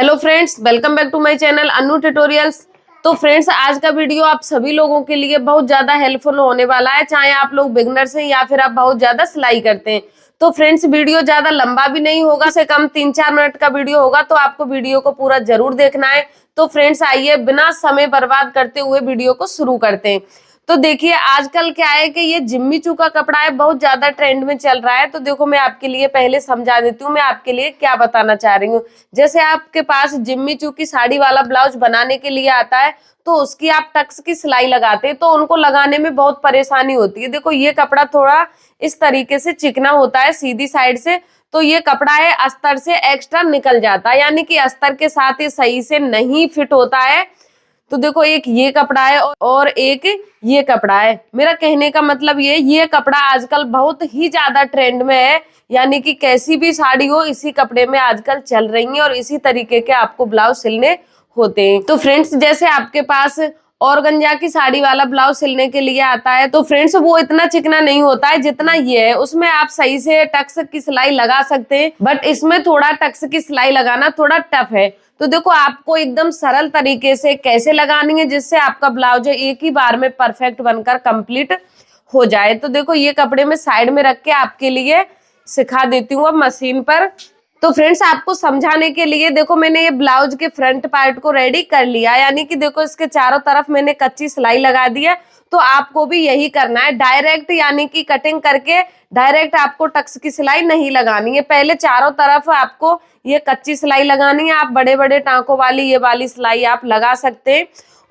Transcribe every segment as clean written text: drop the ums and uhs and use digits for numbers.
Hello friends, welcome back to my channel Anu tutorials. तो friends, आज का वीडियो आप सभी लोगों के लिए बहुत ज्यादा हेल्पफुल होने वाला है, चाहे आप लोग बिगनर्स हैं या फिर आप बहुत ज्यादा सिलाई करते हैं। तो फ्रेंड्स, वीडियो ज्यादा लंबा भी नहीं होगा, से कम 3-4 मिनट का वीडियो होगा, तो आपको वीडियो को पूरा जरूर देखना है। तो फ्रेंड्स, आइए बिना समय बर्बाद करते हुए वीडियो को शुरू करते हैं। तो देखिए, आजकल क्या है कि ये जिम्मी चू का कपड़ा है, बहुत ज्यादा ट्रेंड में चल रहा है। तो देखो, मैं आपके लिए पहले समझा देती हूँ मैं आपके लिए क्या बताना चाह रही हूँ। जैसे आपके पास जिम्मी चू की साड़ी वाला ब्लाउज बनाने के लिए आता है, तो उसकी आप टक्स की सिलाई लगाते हैं, तो उनको लगाने में बहुत परेशानी होती है। देखो, ये कपड़ा थोड़ा इस तरीके से चिकना होता है सीधी साइड से, तो ये कपड़ा है अस्तर से एक्स्ट्रा निकल जाता है, यानी कि अस्तर के साथ ये सही से नहीं फिट होता है। तो देखो, एक ये कपड़ा है और एक ये कपड़ा है। मेरा कहने का मतलब ये कपड़ा आजकल बहुत ही ज्यादा ट्रेंड में है, यानी कि कैसी भी साड़ी हो इसी कपड़े में आजकल चल रही है और इसी तरीके के आपको ब्लाउज सिलने होते हैं। तो फ्रेंड्स, जैसे आपके पास ऑर्गेन्जा की साड़ी वाला ब्लाउज सिलने के लिए आता है, तो फ्रेंड्स वो इतना चिकना नहीं होता है जितना ये है। उसमें आप सही से टक्स की सिलाई लगा सकते हैं, बट इसमें थोड़ा टक्स की सिलाई लगाना थोड़ा टफ है। तो देखो, आपको एकदम सरल तरीके से कैसे लगानी है जिससे आपका ब्लाउज एक ही बार में परफेक्ट बनकर कंप्लीट हो जाए। तो देखो, ये कपड़े में साइड में रख के आपके लिए सिखा देती हूँ अब मशीन पर। तो फ्रेंड्स, आपको समझाने के लिए देखो, मैंने ये ब्लाउज के फ्रंट पार्ट को रेडी कर लिया, यानी कि देखो इसके चारों तरफ मैंने कच्ची सिलाई लगा दी है। तो आपको भी यही करना है, डायरेक्ट यानी कि कटिंग करके डायरेक्ट आपको टक्स की सिलाई नहीं लगानी है। पहले चारों तरफ आपको ये कच्ची सिलाई लगानी है। आप बड़े बड़े टांकों वाली ये वाली सिलाई आप लगा सकते हैं।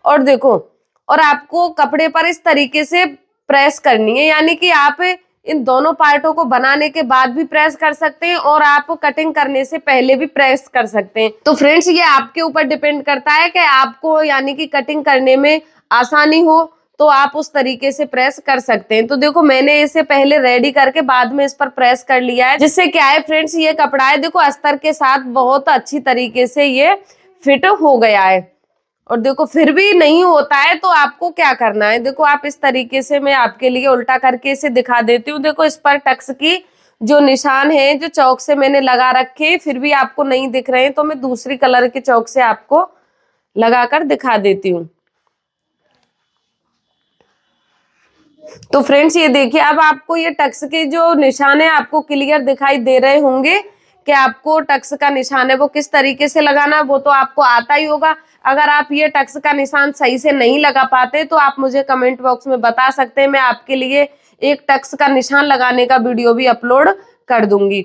और देखो, और आपको कपड़े पर इस तरीके से प्रेस करनी है, यानी कि आप इन दोनों पार्टों को बनाने के बाद भी प्रेस कर सकते हैं और आप कटिंग करने से पहले भी प्रेस कर सकते हैं। तो फ्रेंड्स, ये आपके ऊपर डिपेंड करता है कि आपको यानी कि कटिंग करने में आसानी हो, तो आप उस तरीके से प्रेस कर सकते हैं। तो देखो, मैंने इसे पहले रेडी करके बाद में इस पर प्रेस कर लिया है, जिससे क्या है फ्रेंड्स, ये कपड़ा है देखो अस्तर के साथ बहुत अच्छी तरीके से ये फिट हो गया है। और देखो, फिर भी नहीं होता है तो आपको क्या करना है, देखो आप इस तरीके से, मैं आपके लिए उल्टा करके इसे दिखा देती हूँ। देखो, इस पर टक्स की जो निशान है जो चौक से मैंने लगा रखे, फिर भी आपको नहीं दिख रहे हैं, तो मैं दूसरी कलर के चौक से आपको लगाकर दिखा देती हूँ। तो फ्रेंड्स, ये देखिए, अब आपको ये टक्स के जो निशान है आपको क्लियर दिखाई दे रहे होंगे कि आपको टक्स का निशान है वो किस तरीके से लगाना है, वो तो आपको आता ही होगा। अगर आप ये टक्स का निशान सही से नहीं लगा पाते तो आप मुझे कमेंट बॉक्स में बता सकते हैं, मैं आपके लिए एक टक्स का निशान लगाने का वीडियो भी अपलोड कर दूंगी।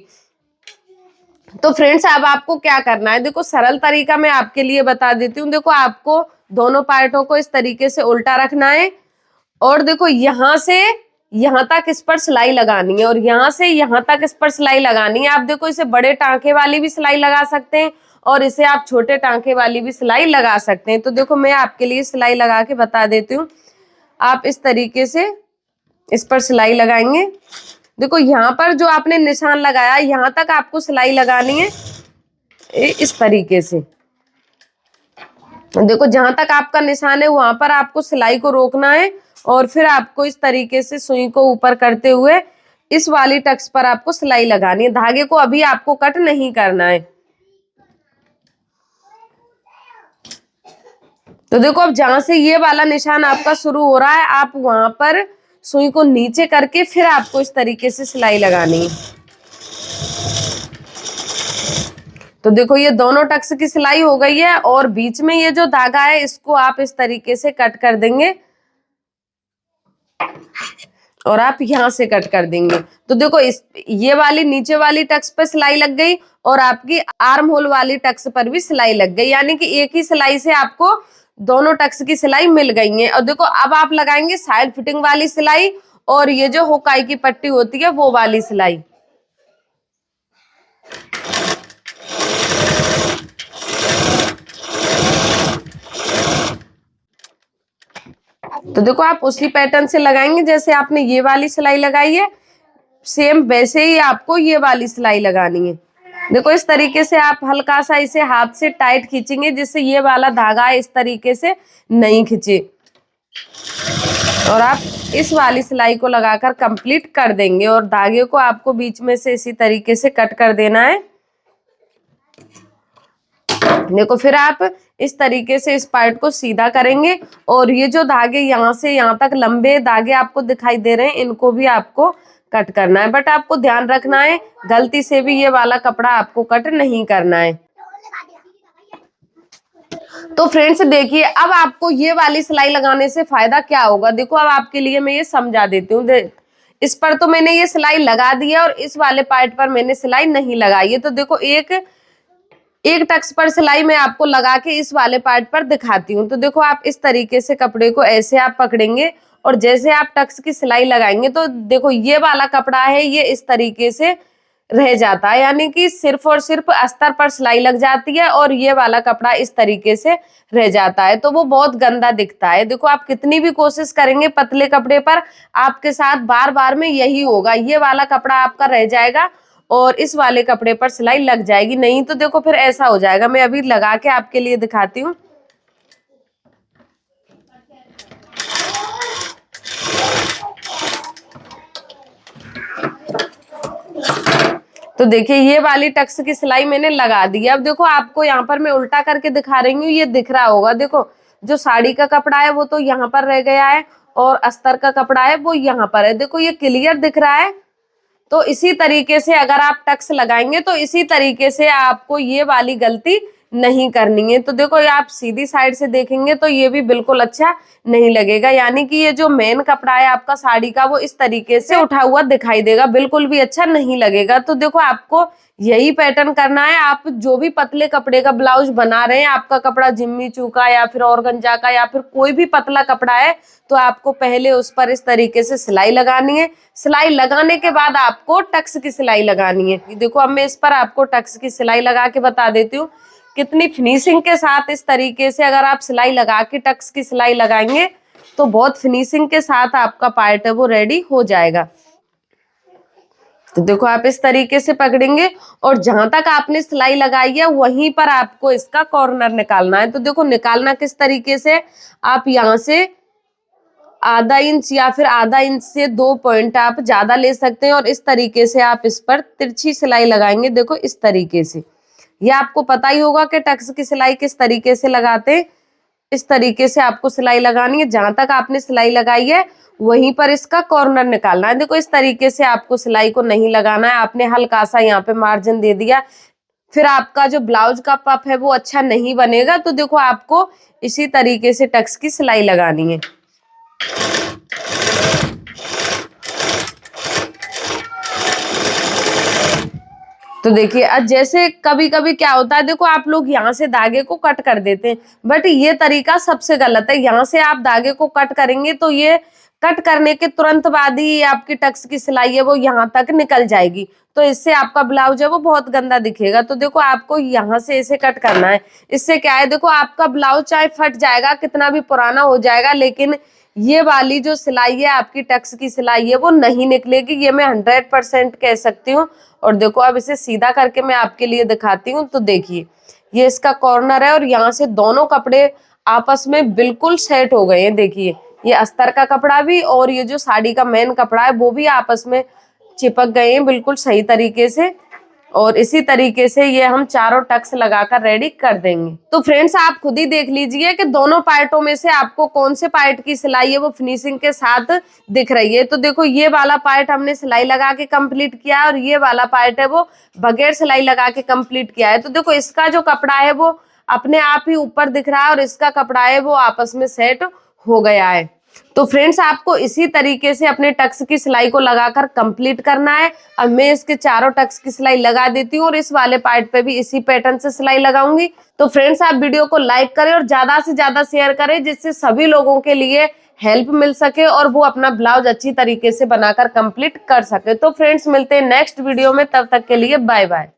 तो फ्रेंड्स, अब आपको क्या करना है, देखो सरल तरीका मैं आपके लिए बता देती हूँ। देखो, आपको दोनों पार्टों को इस तरीके से उल्टा रखना है और देखो यहां से यहां तक इस पर सिलाई लगानी है और यहां से यहां तक इस पर सिलाई लगानी है। आप देखो, इसे बड़े टांके वाली भी सिलाई लगा सकते हैं और इसे आप छोटे टांके वाली भी सिलाई लगा सकते हैं। तो देखो, मैं आपके लिए सिलाई लगा के बता देती हूँ। आप इस तरीके से इस पर सिलाई लगाएंगे। देखो, यहाँ पर जो आपने निशान लगाया यहाँ तक आपको सिलाई लगानी है इस तरीके से। देखो, जहां तक आपका निशान है वहां पर आपको सिलाई को रोकना है और फिर आपको इस तरीके से सुई को ऊपर करते हुए इस वाली टक्स पर आपको सिलाई लगानी है। धागे को अभी आपको कट नहीं करना है। तो देखो, अब जहां से ये वाला निशान आपका शुरू हो रहा है, आप वहां पर सुई को नीचे करके फिर आपको इस तरीके से सिलाई लगानी है। तो देखो, ये दोनों टक्स की सिलाई हो गई है और बीच में ये जो धागा है इसको आप इस तरीके से कट कर देंगे और आप यहां से कट कर देंगे। तो देखो, ये वाली नीचे वाली टक्स पर सिलाई लग गई और आपकी आर्म होल वाली टक्स पर भी सिलाई लग गई, यानी कि एक ही सिलाई से आपको दोनों टक्स की सिलाई मिल गई है। और देखो, अब आप लगाएंगे साइड फिटिंग वाली सिलाई और ये जो हुकाई की पट्टी होती है वो वाली सिलाई। तो देखो, आप उसी पैटर्न से लगाएंगे जैसे आपने ये वाली सिलाई लगाई है, सेम वैसे ही आपको ये वाली सिलाई लगानी है। देखो, इस तरीके से आप हल्का सा इसे हाथ से टाइट खींचेंगे जिससे ये वाला धागा इस तरीके से नहीं खींचे और आप इस वाली सिलाई को लगाकर कंप्लीट कर देंगे। और धागे को आपको बीच में से इसी तरीके से कट कर देना है। देखो फिर आप इस तरीके से इस पार्ट को सीधा करेंगे और ये जो धागे यहाँ से यहाँ तक लंबे धागे आपको दिखाई दे रहे हैं, इनको भी आपको कट करना है। बट आपको ध्यान रखना है गलती से भी ये वाला कपड़ा आपको कट नहीं करना है। तो फ्रेंड्स देखिए, अब आपको ये वाली सिलाई लगाने से फायदा क्या होगा, देखो अब आपके लिए मैं ये समझा देती हूँ। इस पर तो मैंने ये सिलाई लगा दी है और इस वाले पार्ट पर मैंने सिलाई नहीं लगाई है। तो देखो एक टक्स पर सिलाई मैं आपको लगा के इस वाले पार्ट पर दिखाती हूँ। तो देखो आप इस तरीके से कपड़े को ऐसे आप पकड़ेंगे और जैसे आप टक्स की सिलाई लगाएंगे तो देखो ये वाला कपड़ा है ये इस तरीके से रह जाता है, यानी कि सिर्फ और सिर्फ अस्तर पर सिलाई लग जाती है और ये वाला कपड़ा इस तरीके से रह जाता है, तो वो बहुत गंदा दिखता है। देखो आप कितनी भी कोशिश करेंगे पतले कपड़े पर, आपके साथ बार बार में यही होगा, ये वाला कपड़ा आपका रह जाएगा और इस वाले कपड़े पर सिलाई लग जाएगी। नहीं तो देखो फिर ऐसा हो जाएगा। मैं अभी लगा के आपके लिए दिखाती हूँ। तो देखिए ये वाली टक्स की सिलाई मैंने लगा दी है। अब देखो आपको यहाँ पर मैं उल्टा करके दिखा रही हूँ, ये दिख रहा होगा। देखो जो साड़ी का कपड़ा है वो तो यहाँ पर रह गया है और अस्तर का कपड़ा है वो यहाँ पर है। देखो ये क्लियर दिख रहा है। तो इसी तरीके से अगर आप टक्स लगाएंगे तो इसी तरीके से आपको ये वाली गलती नहीं करनी है। तो देखो आप सीधी साइड से देखेंगे तो ये भी बिल्कुल अच्छा नहीं लगेगा, यानी कि ये जो मेन कपड़ा है आपका साड़ी का वो इस तरीके से उठा हुआ दिखाई देगा, बिल्कुल भी अच्छा नहीं लगेगा। तो देखो आपको यही पैटर्न करना है। आप जो भी पतले कपड़े का ब्लाउज बना रहे हैं, आपका कपड़ा जिम्मी चू का या फिर ऑर्गेन्जा का या फिर कोई भी पतला कपड़ा है, तो आपको पहले उस पर इस तरीके से सिलाई लगानी है। सिलाई लगाने के बाद आपको टक्स की सिलाई लगानी है। देखो अब मैं इस पर आपको टक्स की सिलाई लगा के बता देती हूँ कितनी फिनिशिंग के साथ। इस तरीके से अगर आप सिलाई लगा के टक्स की सिलाई लगाएंगे तो बहुत फिनिशिंग के साथ आपका पार्ट है वो रेडी हो जाएगा। तो देखो आप इस तरीके से पकड़ेंगे और जहां तक आपने सिलाई लगाई है वहीं पर आपको इसका कॉर्नर निकालना है। तो देखो निकालना किस तरीके से, आप यहाँ से आधा इंच या फिर आधा इंच से 2 पॉइंट आप ज्यादा ले सकते हैं और इस तरीके से आप इस पर तिरछी सिलाई लगाएंगे। देखो इस तरीके से, ये आपको पता ही होगा कि टक्स की सिलाई किस तरीके से लगाते हैं। इस तरीके से आपको सिलाई लगानी है, जहां तक आपने सिलाई लगाई है वहीं पर इसका कॉर्नर निकालना है। देखो इस तरीके से आपको सिलाई को नहीं लगाना है, आपने हल्का सा यहाँ पे मार्जिन दे दिया, फिर आपका जो ब्लाउज का पफ है वो अच्छा नहीं बनेगा। तो देखो आपको इसी तरीके से टक्स की सिलाई लगानी है। तो देखिए अब जैसे कभी कभी क्या होता है, देखो आप लोग यहाँ से धागे को कट कर देते हैं, बट ये तरीका सबसे गलत है। यहाँ से आप धागे को कट करेंगे तो ये कट करने के तुरंत बाद ही आपकी टक्स की सिलाई है वो यहाँ तक निकल जाएगी, तो इससे आपका ब्लाउज है वो बहुत गंदा दिखेगा। तो देखो आपको यहाँ से ऐसे कट करना है। इससे क्या है, देखो आपका ब्लाउज चाहे फट जाएगा, कितना भी पुराना हो जाएगा, लेकिन ये वाली जो सिलाई है आपकी टक्स की सिलाई है वो नहीं निकलेगी, ये मैं 100% कह सकती हूँ। और देखो अब इसे सीधा करके मैं आपके लिए दिखाती हूँ। तो देखिए ये इसका कॉर्नर है और यहाँ से दोनों कपड़े आपस में बिल्कुल सेट हो गए हैं। देखिए ये अस्तर का कपड़ा भी और ये जो साड़ी का मेन कपड़ा है वो भी आपस में चिपक गए हैं बिल्कुल सही तरीके से। और इसी तरीके से ये हम चारों टक्स लगाकर रेडी कर देंगे। तो फ्रेंड्स आप खुद ही देख लीजिए कि दोनों पार्टों में से आपको कौन से पार्ट की सिलाई है वो फिनिशिंग के साथ दिख रही है। तो देखो ये वाला पार्ट हमने सिलाई लगा के कंप्लीट किया है और ये वाला पार्ट है वो बगैर सिलाई लगा के कंप्लीट किया है। तो देखो इसका जो कपड़ा है वो अपने आप ही ऊपर दिख रहा है और इसका कपड़ा है वो आपस में सेट हो गया है। तो फ्रेंड्स आपको इसी तरीके से अपने टक्स की सिलाई को लगाकर कंप्लीट करना है। अब मैं इसके चारों टक्स की सिलाई लगा देती हूँ और इस वाले पार्ट पे भी इसी पैटर्न से सिलाई लगाऊंगी। तो फ्रेंड्स आप वीडियो को लाइक करें और ज्यादा से ज्यादा शेयर करें, जिससे सभी लोगों के लिए हेल्प मिल सके और वो अपना ब्लाउज अच्छी तरीके से बनाकर कंप्लीट कर सके। तो फ्रेंड्स मिलते हैं नेक्स्ट वीडियो में, तब तक के लिए बाय बाय।